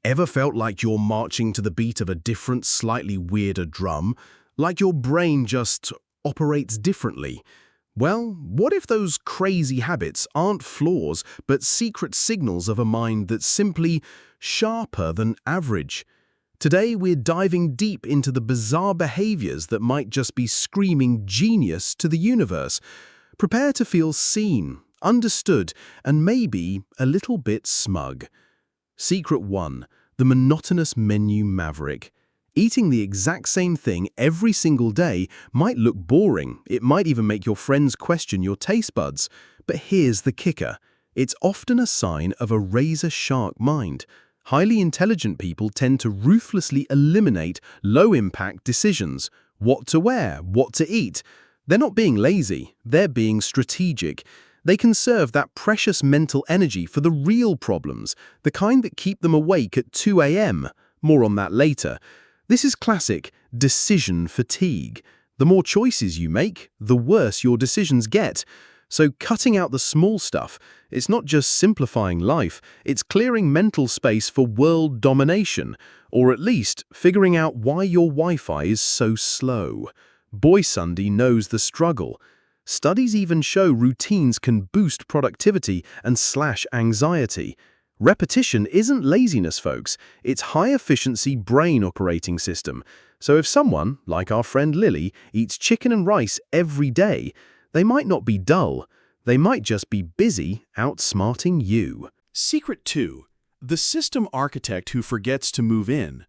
Ever felt like you're marching to the beat of a different, slightly weirder drum? Like your brain just operates differently? Well, what if those crazy habits aren't flaws, but secret signals of a mind that's simply sharper than average? Today, we're diving deep into the bizarre behaviors that might just be screaming genius to the universe. Prepare to feel seen, understood, and maybe a little bit smug. Secret 1. The monotonous menu maverick. Eating the exact same thing every single day might look boring. It might even make your friends question your taste buds. But here's the kicker. It's often a sign of a razor-sharp mind. Highly intelligent people tend to ruthlessly eliminate low-impact decisions. What to wear, what to eat. They're not being lazy, they're being strategic. They conserve that precious mental energy for the real problems, the kind that keep them awake at 2 a.m. More on that later. This is classic decision fatigue. The more choices you make, the worse your decisions get. So cutting out the small stuff, it's not just simplifying life, it's clearing mental space for world domination, or at least figuring out why your Wi-Fi is so slow. Boy Sunday knows the struggle. Studies even show routines can boost productivity and slash anxiety. Repetition isn't laziness, folks. It's high-efficiency brain operating system. So if someone, like our friend Lily, eats chicken and rice every day, they might not be dull. They might just be busy outsmarting you. Secret 2. The system architect who forgets to move in.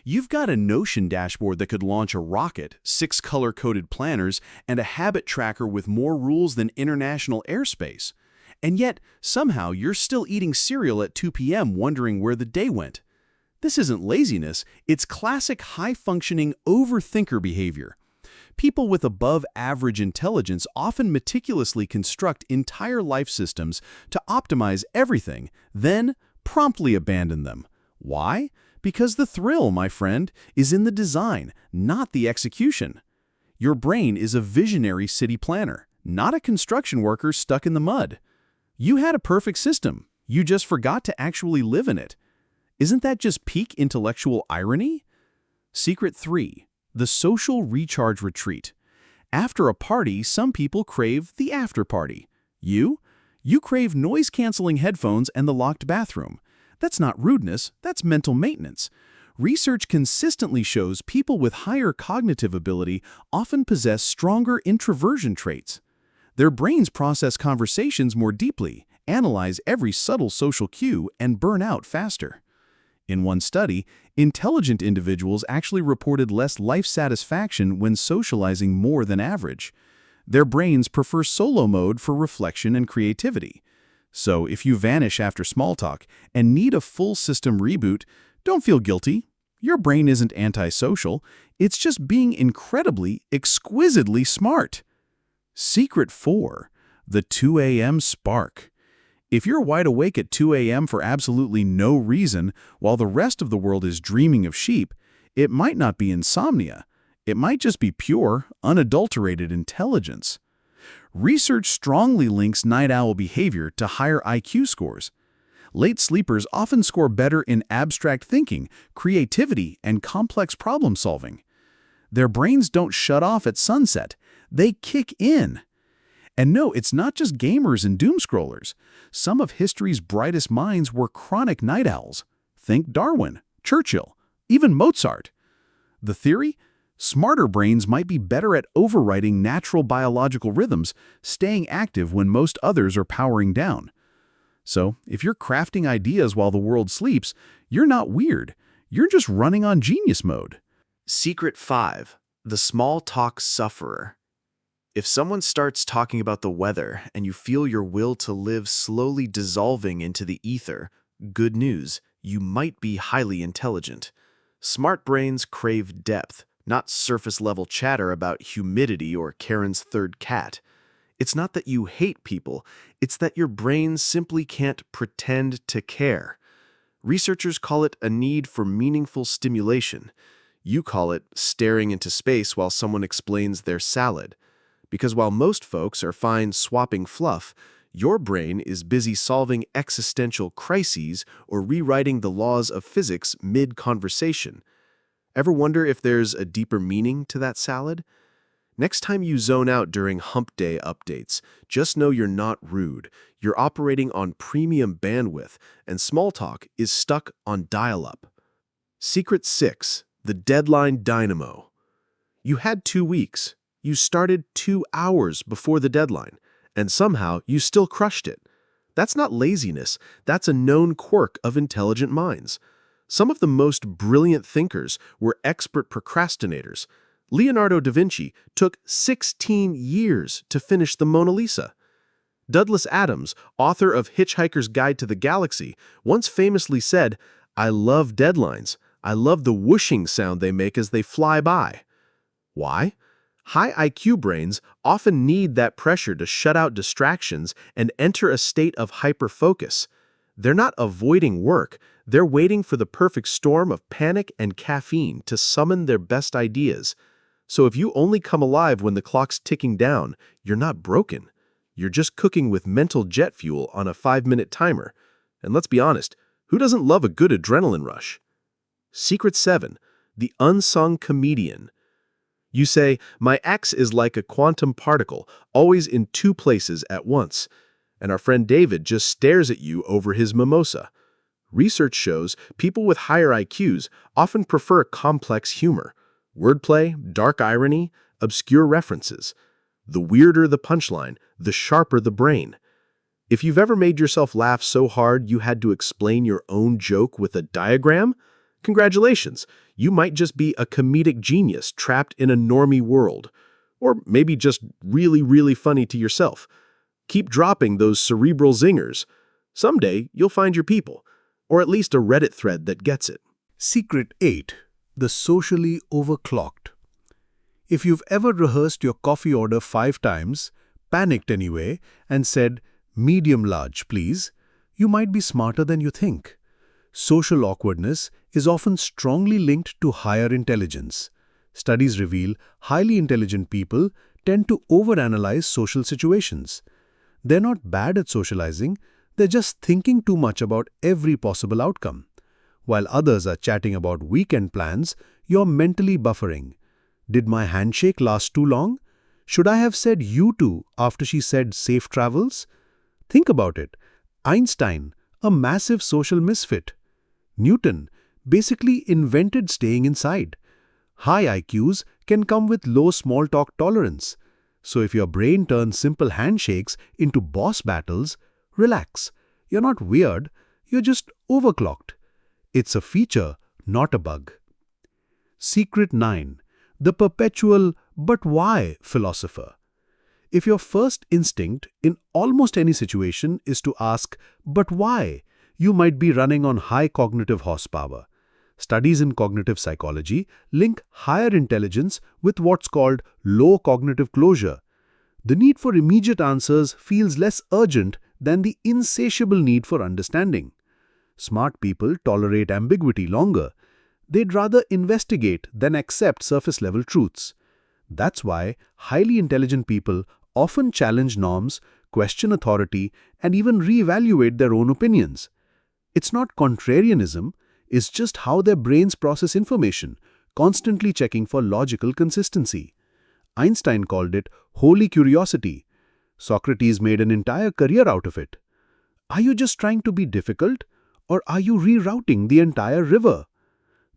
You've got a Notion dashboard that could launch a rocket, 6 color-coded planners, and a habit tracker with more rules than international airspace. And yet, somehow, you're still eating cereal at 2 p.m. wondering where the day went. This isn't laziness, it's classic high-functioning overthinker behavior. People with above-average intelligence often meticulously construct entire life systems to optimize everything, then promptly abandon them. Why? Because the thrill, my friend, is in the design, not the execution. Your brain is a visionary city planner, not a construction worker stuck in the mud. You had a perfect system. You just forgot to actually live in it. Isn't that just peak intellectual irony? Secret 3. The social recharge retreat. After a party, some people crave the after party. You crave noise-canceling headphones and the locked bathroom. That's not rudeness, that's mental maintenance. Research consistently shows people with higher cognitive ability often possess stronger introversion traits. Their brains process conversations more deeply, analyze every subtle social cue, and burn out faster. In one study, intelligent individuals actually reported less life satisfaction when socializing more than average. Their brains prefer solo mode for reflection and creativity. So if you vanish after small talk and need a full system reboot, don't feel guilty. Your brain isn't antisocial, it's just being incredibly, exquisitely smart. Secret 4. The 2 a.m. spark. If you're wide awake at 2 a.m. for absolutely no reason while the rest of the world is dreaming of sheep, it might not be insomnia. It might just be pure, unadulterated intelligence. Research strongly links night owl behavior to higher IQ scores. Late sleepers often score better in abstract thinking, creativity, and complex problem solving. Their brains don't shut off at sunset. They kick in. And no, it's not just gamers and doom-scrollers. Some of history's brightest minds were chronic night owls. Think Darwin, Churchill, even Mozart. The theory? Smarter brains might be better at overriding natural biological rhythms, staying active when most others are powering down. So, if you're crafting ideas while the world sleeps, you're not weird. You're just running on genius mode. Secret 5. The small talk sufferer. If someone starts talking about the weather and you feel your will to live slowly dissolving into the ether, good news, you might be highly intelligent. Smart brains crave depth, not surface-level chatter about humidity or Karen's third cat. It's not that you hate people, it's that your brain simply can't pretend to care. Researchers call it a need for meaningful stimulation. You call it staring into space while someone explains their salad. Because while most folks are fine swapping fluff, Your brain is busy solving existential crises or rewriting the laws of physics mid-conversation. Ever wonder if there's a deeper meaning to that salad? Next time you zone out during hump day updates, just know you're not rude. You're operating on premium bandwidth, and small talk is stuck on dial-up. Secret 6. The deadline dynamo. You had 2 weeks. You started 2 hours before the deadline, and somehow you still crushed it. That's not laziness. That's a known quirk of intelligent minds. Some of the most brilliant thinkers were expert procrastinators. Leonardo da Vinci took 16 years to finish the Mona Lisa. Douglas Adams, author of Hitchhiker's Guide to the Galaxy, once famously said, "I love deadlines. I love the whooshing sound they make as they fly by." Why? High IQ brains often need that pressure to shut out distractions and enter a state of hyperfocus. They're not avoiding work. They're waiting for the perfect storm of panic and caffeine to summon their best ideas. So if you only come alive when the clock's ticking down, you're not broken. You're just cooking with mental jet fuel on a 5-minute timer. And let's be honest, who doesn't love a good adrenaline rush? Secret 7. The unsung comedian. You say, "My ex is like a quantum particle, always in 2 places at once." And our friend David just stares at you over his mimosa. Research shows people with higher IQs often prefer complex humor. Wordplay, dark irony, obscure references. The weirder the punchline, the sharper the brain. If you've ever made yourself laugh so hard you had to explain your own joke with a diagram, congratulations, you might just be a comedic genius trapped in a normie world. Or maybe just really, really funny to yourself. Keep dropping those cerebral zingers. Someday you'll find your people, or at least a Reddit thread that gets it. Secret 8. The socially overclocked. If you've ever rehearsed your coffee order 5 times, panicked anyway, and said, "Medium large, please," you might be smarter than you think. Social awkwardness is often strongly linked to higher intelligence. Studies reveal highly intelligent people tend to overanalyze social situations. They're not bad at socializing, they're just thinking too much about every possible outcome. While others are chatting about weekend plans, you're mentally buffering. Did my handshake last too long? Should I have said "you too" after she said "safe travels"? Think about it. Einstein, a massive social misfit. Newton basically invented staying inside. High IQs can come with low small talk tolerance. So if your brain turns simple handshakes into boss battles, relax. You're not weird, you're just overclocked. It's a feature, not a bug. Secret 9. The perpetual "but why" philosopher. If your first instinct in almost any situation is to ask "but why," you might be running on high cognitive horsepower. Studies in cognitive psychology link higher intelligence with what's called low cognitive closure. The need for immediate answers feels less urgent than the insatiable need for understanding. Smart people tolerate ambiguity longer. They'd rather investigate than accept surface-level truths. That's why highly intelligent people often challenge norms, question authority, and even reevaluate their own opinions. It's not contrarianism, it's just how their brains process information, constantly checking for logical consistency. Einstein called it holy curiosity. Socrates made an entire career out of it. Are you just trying to be difficult, or are you rerouting the entire river?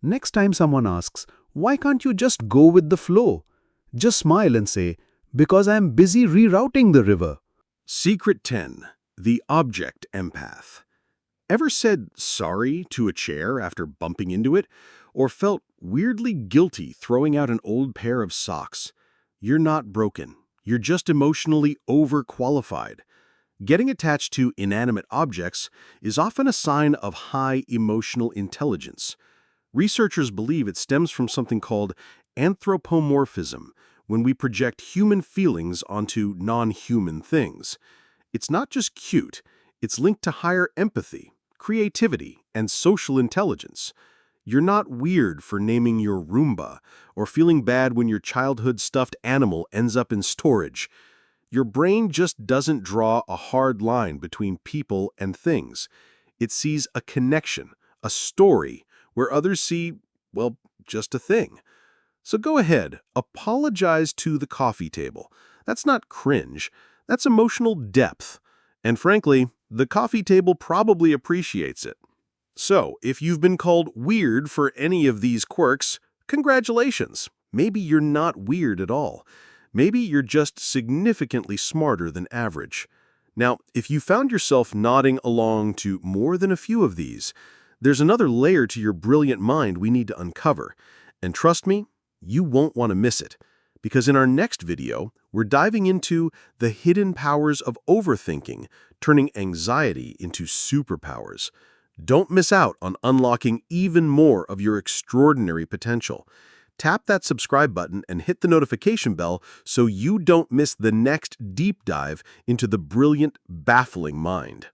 Next time someone asks, "Why can't you just go with the flow?" just smile and say, "Because I'm busy rerouting the river." Secret 10. The object empath. Ever said sorry to a chair after bumping into it, or felt weirdly guilty throwing out an old pair of socks? You're not broken. You're just emotionally overqualified. Getting attached to inanimate objects is often a sign of high emotional intelligence. Researchers believe it stems from something called anthropomorphism, when we project human feelings onto non-human things. It's not just cute, it's linked to higher empathy, creativity, and social intelligence. You're not weird for naming your Roomba or feeling bad when your childhood stuffed animal ends up in storage. Your brain just doesn't draw a hard line between people and things. It sees a connection, a story, where others see, well, just a thing. So go ahead, apologize to the coffee table. That's not cringe, that's emotional depth. And frankly, the coffee table probably appreciates it. So, if you've been called weird for any of these quirks, congratulations. Maybe you're not weird at all. Maybe you're just significantly smarter than average. Now, if you found yourself nodding along to more than a few of these, there's another layer to your brilliant mind we need to uncover. And trust me, you won't want to miss it. Because in our next video, we're diving into the hidden powers of overthinking, turning anxiety into superpowers. Don't miss out on unlocking even more of your extraordinary potential. Tap that subscribe button and hit the notification bell so you don't miss the next deep dive into the brilliant, baffling mind.